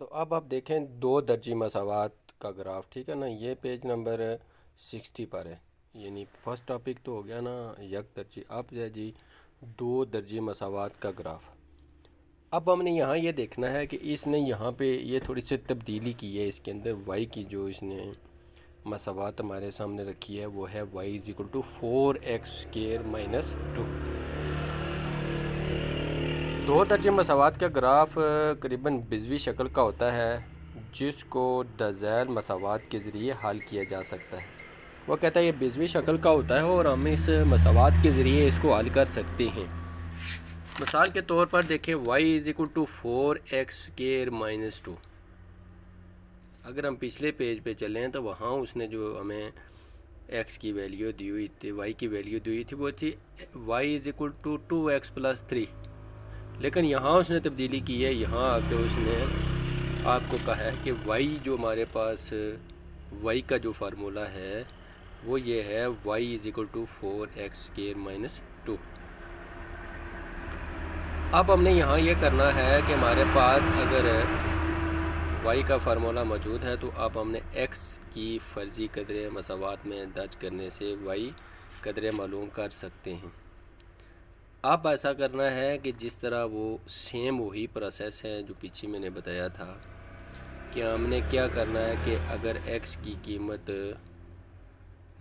तो अब आप देखें दो दर्जी मसावात का ग्राफ, ठीक है ना। ये पेज नंबर 60 पर है। यानी फर्स्ट टॉपिक तो हो गया ना यक दर्जी। अब जो है जी दो दर्जी मसावात का ग्राफ। अब हमने यहाँ ये देखना है कि इसने यहाँ पे ये थोड़ी सी तब्दीली की है इसके अंदर। वाई की जो इसने मसावात हमारे सामने रखी है वो है Y is equal to 4x² - 2। दो दर्जे मसावात का ग्राफ करीबन बिजवी शक्ल का होता है जिसको दज़ैल मसावात के ज़रिए हल किया जा सकता है। वो कहता है ये बिजवी शक्ल का होता है और हम इस मसावात के ज़रिए इसको हल कर सकते हैं। मिसाल के तौर पर देखें y is equal to 4x² - 2। अगर हम पिछले पेज पे चलें तो वहाँ उसने जो हमें x की वैल्यू दी हुई थी, y की वैल्यू दी हुई थी, वो थी y is equal to 2x + 3। लेकिन यहाँ उसने तब्दीली की है। यहाँ आके उसने आपको कहा है कि y जो हमारे पास y का जो फार्मूला है वो ये है y is equal to 4x² - 2। अब हमने यहाँ ये करना है कि हमारे पास अगर y का फार्मूला मौजूद है तो अब हमने x की फ़र्ज़ी कदरें मसावात में दर्ज करने से y कदरें मालूम कर सकते हैं। अब ऐसा करना है कि जिस तरह वो सेम वही प्रोसेस है जो पीछे मैंने बताया था कि हमने क्या करना है कि अगर x की कीमत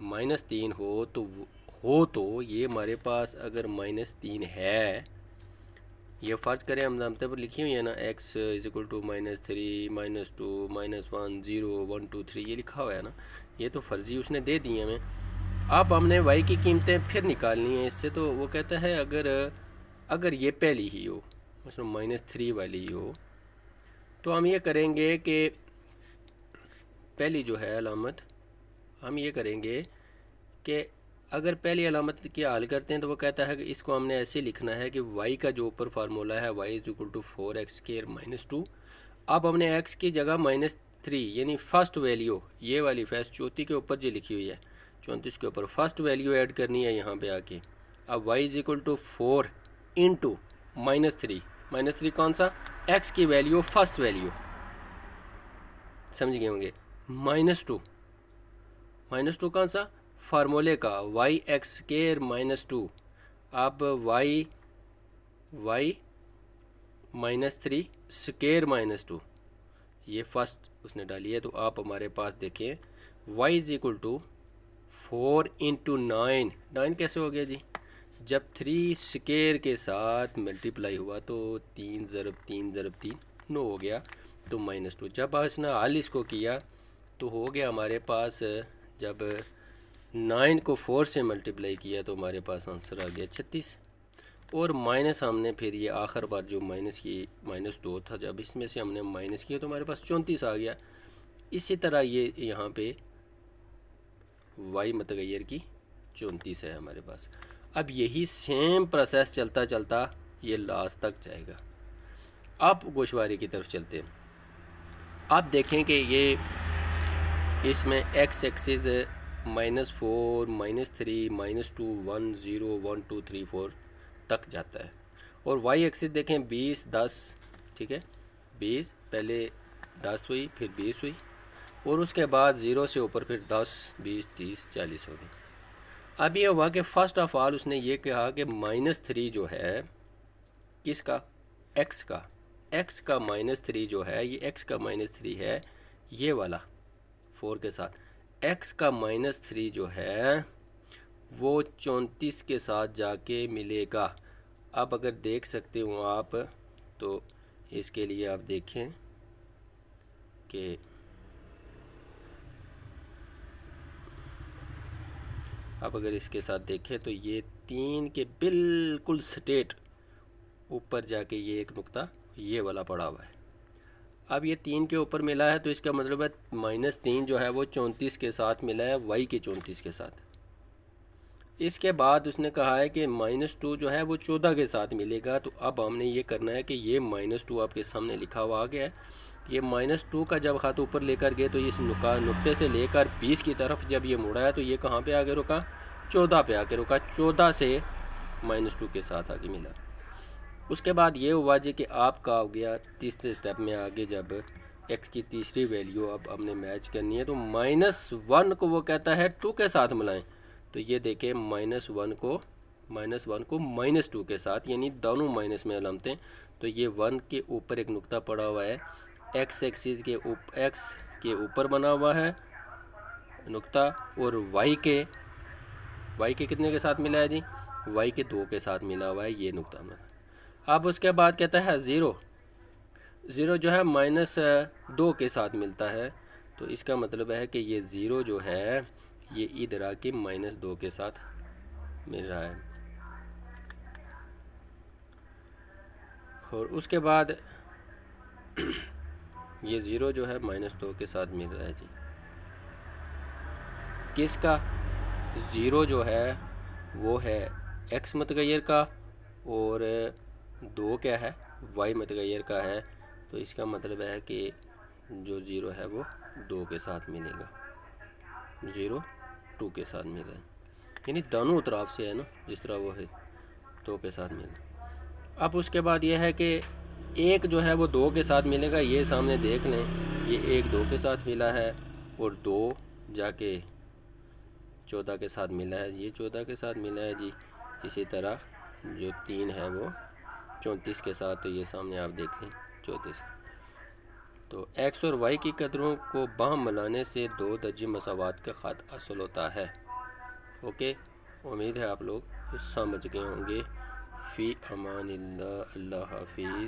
-3 हो तो ये हमारे पास अगर -3 है, ये फ़र्ज़ करें हम नामते पर लिखी हुई है ना x इज़ इक्वल टू -3 -2 -1 0 1 2 3 ये लिखा हुआ है ना। ये तो फ़र्ज़ी उसने दे दी हमें। अब हमने y की कीमतें फिर निकालनी है इससे। तो वो कहता है अगर ये पहली ही हो, मतलब -3 वाली ही हो, तो हम ये करेंगे कि पहली जो है अलामत हम ये करेंगे कि अगर पहली अलामत की हल करते हैं तो वो कहता है कि इसको हमने ऐसे लिखना है कि y का जो ऊपर फार्मूला है y is equal to 4x² - 2। अब हमने x की जगह -3 यानी फ़र्स्ट वैल्यू ये वाली फैस 34 के ऊपर जो लिखी हुई है 34 के ऊपर फ़र्स्ट वैल्यू ऐड करनी है यहाँ पे आके। अब y is equal to 4 into -3 कौन सा, x की वैल्यू फर्स्ट वैल्यू, समझ गए होंगे। -2 कौन सा, फार्मूले का y² - 2। अब y -3² - 2 ये फर्स्ट उसने डाली है। तो आप हमारे पास देखें y is equal to 4 into 9 कैसे हो गया जी, जब 3 स्केयर के साथ मल्टीप्लाई हुआ तो 3 ज़रब 3 ज़रब 3 9 हो गया, तो -2। जब इसने हल इसको किया तो हो गया हमारे पास, जब 9 को 4 से मल्टीप्लाई किया तो हमारे पास आंसर आ गया 36। और माइनस हमने फिर ये आखिर बार जो -2 था, जब इसमें से हमने माइनस किया तो हमारे पास 34 आ गया। इसी तरह ये यहाँ पे y मतगैर की 34 है हमारे पास। अब यही सेम प्रोसेस चलता चलता ये लास्ट तक जाएगा। अब गोशवारी की तरफ चलते हैं। आप देखें कि ये इसमें x एक्सिस -4 -3 -2 1 0 1 2 3 4 तक जाता है और y एक्सिस देखें 20 10, ठीक है। 20 पहले 10 हुई, फिर 20 हुई और उसके बाद 0 से ऊपर फिर 10 20 30 40 हो गई। अब ये हुआ कि फ़र्स्ट ऑफ ऑल उसने ये कहा कि -3 जो है किसका, x का -3 जो है, ये x का -3 है ये वाला 4 के साथ। x का -3 जो है वो 34 के साथ जाके मिलेगा। अब अगर देख सकते हो आप तो इसके लिए आप देखें कि अब अगर इसके साथ देखें तो ये 3 के बिल्कुल स्ट्रेट ऊपर जाके ये एक नुक्ता ये वाला पड़ा हुआ है। अब ये 3 के ऊपर मिला है तो इसका मतलब है -3 जो है वो 34 के साथ मिला है y के 34 के साथ। इसके बाद उसने कहा है कि -2 जो है वो 14 के साथ मिलेगा। तो अब हमने ये करना है कि ये -2 आपके सामने लिखा हुआ आ गया है। ये -2 का जब हाथ ऊपर लेकर गए तो इस नुक्ते से लेकर 20 की तरफ जब ये मुड़ा है तो ये कहाँ पे आके रुका, 14 पे आके रुका। 14 से -2 के साथ आगे मिला। उसके बाद ये हुआ जी कि आपका हो गया तीसरे स्टेप में आगे, जब एक्स की तीसरी वैल्यू अब हमने मैच करनी है, तो -1 को वो कहता है 2 के साथ मिलाएं। तो ये देखें -1 को -2 के साथ, यानी दोनों माइनस में अलामतें। तो ये 1 के ऊपर एक नुक्ता पड़ा हुआ है, एक्स एक्सिस के एक्स के ऊपर बना हुआ है नुक्ता, और वाई के कितने के साथ मिला है जी, वाई के 2 के साथ मिला हुआ है ये नुक्ता में। अब उसके बाद कहता है ज़ीरो जो है -2 के साथ मिलता है। तो इसका मतलब है कि ये ज़ीरो जो है ये इधर आके -2 के साथ मिल रहा है। और उसके बाद ये ज़ीरो जो है -2 के साथ मिल रहा है जी, किसका? ज़ीरो जो है वो है एक्स मतगैर का, और 2 क्या है, वाई मतगैर का है। तो इसका मतलब है कि जो ज़ीरो है वो 2 के साथ मिलेगा, 0 2 के साथ मिल रहा है, यानी दोनों तरफ से है ना, जिस तरह वो है 2 के साथ मिल रहा है। अब उसके बाद ये है कि एक जो है वो 2 के साथ मिलेगा, ये सामने देख लें, ये एक 2 के साथ मिला है, और 2 जाके 14 के साथ मिला है, ये 14 के साथ मिला है जी। इसी तरह जो 3 है वो 34 के साथ, तो ये सामने आप देख लें 34। तो एक्स और वाई की कदरों को बाहम मिलाने से 2 दर्जे मसावात का ख़ात हासिल होता है। ओके, उम्मीद है आप लोग समझ गए होंगे। फ़ी अमानिल्लाह, अल्लाह हाफिज़।